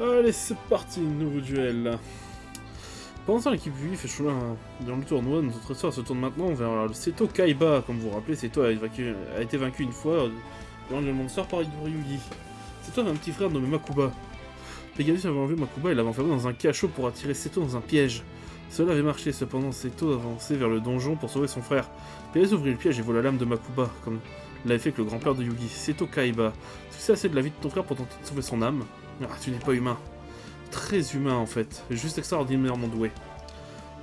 Allez, c'est parti, nouveau duel. Pendant ce temps, l'équipe Yugi fait chemin dans le tournoi. Notre histoire se tourne maintenant vers le Seto Kaiba. Comme vous vous rappelez, Seto a été vaincu une fois durant le Monster par Yugi. Seto avait un petit frère nommé Makuba. Pegasus avait enlevé Makuba et l'avait enfermé dans un cachot pour attirer Seto dans un piège. Cela avait marché, cependant Seto avançait vers le donjon pour sauver son frère. Pegasus ouvrit le piège et vola l'âme de Makuba, comme l'avait fait avec le grand-père de Yugi, Seto Kaiba. Tu sais assez de la vie de ton frère pour tenter de sauver son âme? Ah, tu n'es pas humain. Très humain en fait, juste extraordinairement doué.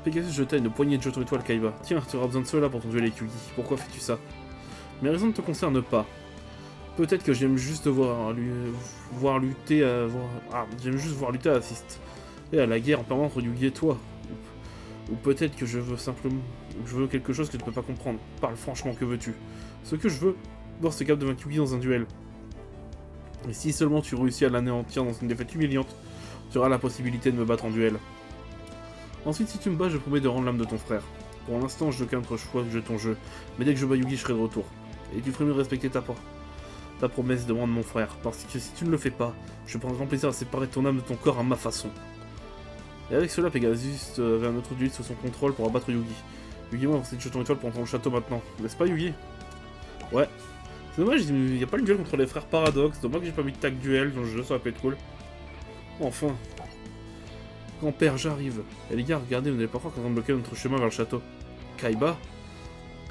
Pegasus jeta une poignée de jetons étoiles Kaiba. Tiens, tu auras besoin de cela pour ton duel avec Yugi. Pourquoi fais-tu ça? Mes raisons ne te concernent pas. Peut-être que j'aime juste voir lutter j'aime juste voir lutter à la guerre en permanence entre Yugi et toi. Ou peut-être que je veux quelque chose que tu ne peux pas comprendre. Parle franchement, que veux-tu? Ce que je veux, voir ce cap de vaincre Yugi dans un duel. Et si seulement tu réussis à l'anéantir dans une défaite humiliante, tu auras la possibilité de me battre en duel. Ensuite, si tu me bats, je promets de rendre l'âme de ton frère. Pour l'instant, je n'ai aucun autre choix que de ton jeu, mais dès que je bats Yugi, je serai de retour. Et tu ferais mieux de respecter ta promesse de rendre mon frère, parce que si tu ne le fais pas, je prendrai grand plaisir à séparer ton âme de ton corps à ma façon. Et avec cela, Pegasus avait un autre dueliste sous son contrôle pour abattre Yugi. Yugi m'a lancé une jeton étoile pour entrer dans le château maintenant, n'est-ce pas Yugi? Ouais. C'est dommage, il n'y a pas le duel contre les frères Paradox, dommage que j'ai pas mis de tag duel dans le jeu, ça aurait pu être cool. Enfin. Grand-père, j'arrive. Et les gars, regardez, vous n'allez pas croire qu'on va bloquer notre chemin vers le château. Kaiba?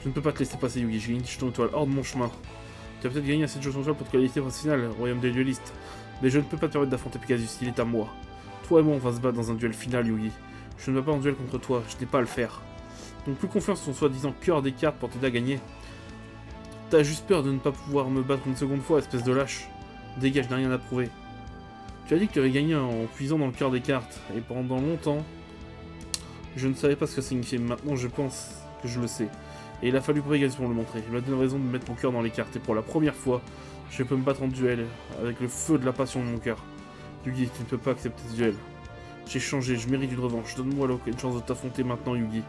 Je ne peux pas te laisser passer, Yugi, j'ai gagné une jeton étoile hors de mon chemin. Tu as peut-être gagné assez de jetons étoiles pour te qualifier pour le final, royaume des duellistes. Mais je ne peux pas te permettre d'affronter Pegasus, il est à moi. Toi et moi, on va se battre dans un duel final, Yugi. Je ne vais pas en duel contre toi, je n'ai pas à le faire. Donc plus confiance en ton soi-disant cœur des cartes pour t'aider à gagner. T'as juste peur de ne pas pouvoir me battre une seconde fois, espèce de lâche. Dégage, je n'ai rien à prouver. Tu as dit que tu avais gagné en puisant dans le cœur des cartes, et pendant longtemps, je ne savais pas ce que ça signifiait. Maintenant, je pense que je le sais. Et il a fallu Pegasus pour me le montrer. Il m'a donné raison de mettre mon cœur dans les cartes, et pour la première fois, je peux me battre en duel, avec le feu de la passion de mon cœur. Yugi, tu ne peux pas accepter ce duel. J'ai changé, je mérite une revanche. Donne-moi une chance de t'affronter maintenant, Yugi.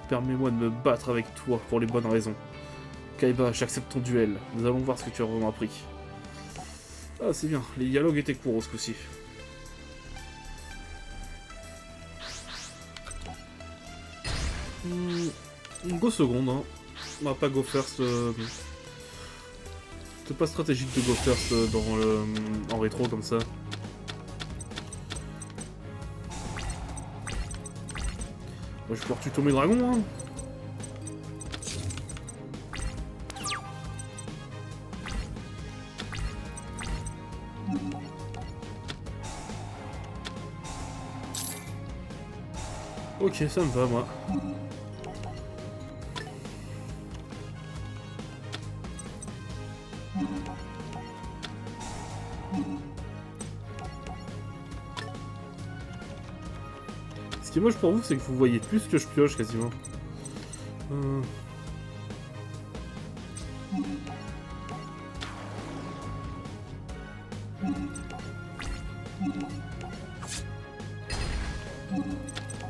Permets-moi de me battre avec toi pour les bonnes raisons. Kaiba, j'accepte ton duel. Nous allons voir ce que tu as vraiment appris. Ah, c'est bien. Les dialogues étaient courts ce coup-ci. Go seconde, hein. On va pas go first. C'est pas stratégique de go first en rétro comme ça. Moi, je vais pouvoir tuer tous mes dragons, hein. Ok, ça me va, moi. Ce qui est moche pour vous, c'est que vous voyez plus que je pioche, quasiment.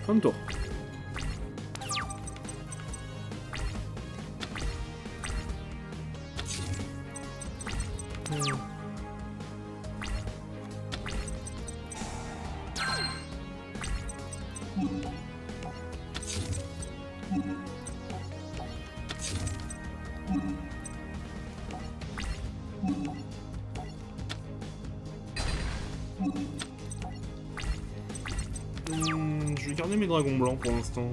Fin de tour. Je vais garder mes dragons blancs pour l'instant.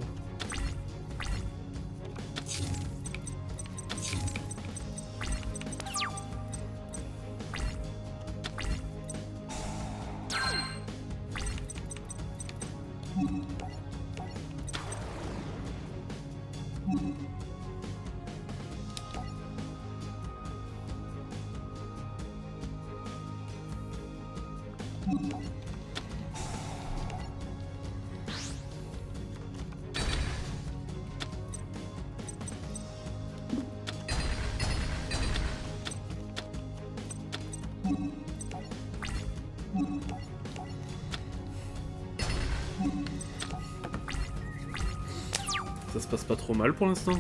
Ça se passe pas trop mal pour l'instant.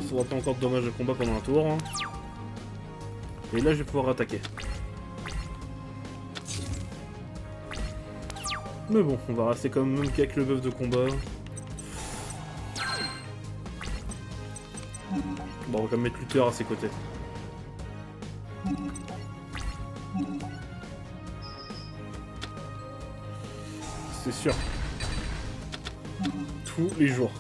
recevra pas encore de dommages de combat pendant un tour. Hein. Et là, je vais pouvoir attaquer. Mais bon, on va rester quand même qu'avec le buff de combat. Bon, on va quand même mettre Luther à ses côtés. C'est sûr. Tous les jours.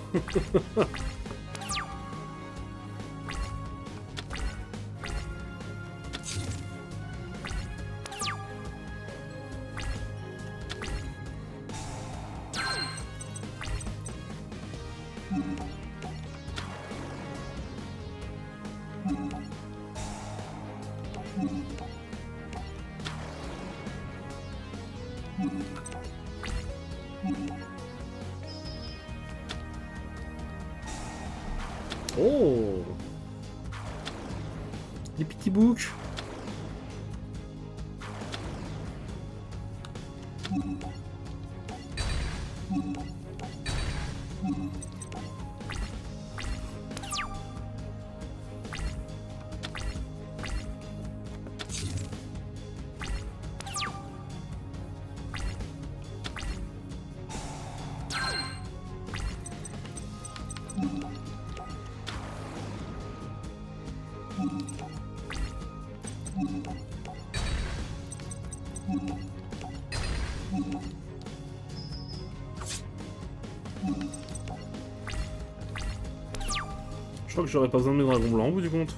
Oh, les petits boucs. Je crois que j'aurais pas besoin de mes dragons blancs au bout du compte.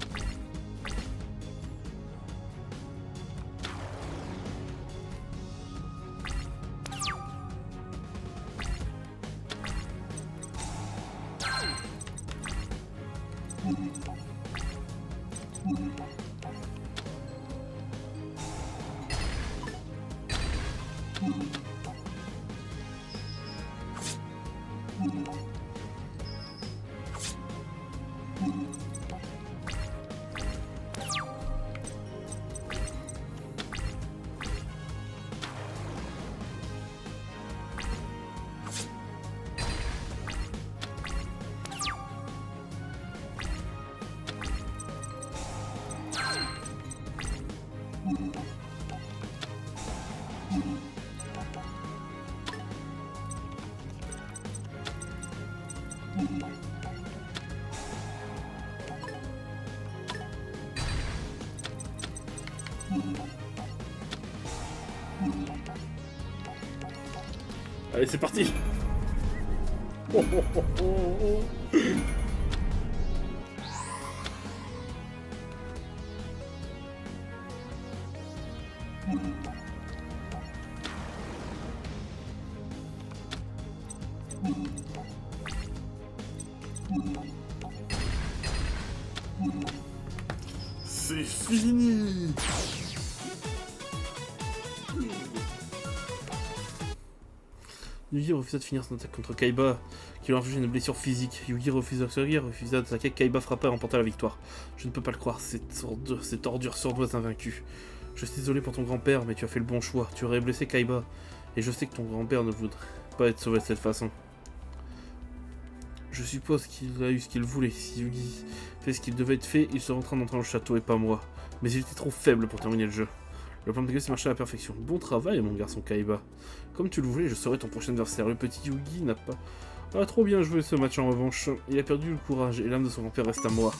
Allez, c'est parti. Oh, oh, oh, oh, oh. C'est fini. Yugi refusa de finir son attaque contre Kaiba, qui lui a infligé une blessure physique. Yugi refusa d'attaquer, Kaiba frappa et remporta la victoire. Je ne peux pas le croire, cette ordure sournoise invaincue. Je suis désolé pour ton grand-père, mais tu as fait le bon choix. Tu aurais blessé Kaiba, et je sais que ton grand-père ne voudrait pas être sauvé de cette façon. Je suppose qu'il a eu ce qu'il voulait. Si Yugi fait ce qu'il devait être fait, il serait en train d'entrer dans le château et pas moi. Mais il était trop faible pour terminer le jeu. Le plan de Pegasus marchait à la perfection. Bon travail, mon garçon Kaiba. Comme tu le voulais, je serai ton prochain adversaire. Le petit Yugi n'a pas trop bien joué ce match en revanche. Il a perdu le courage et l'âme de son grand-père reste à moi.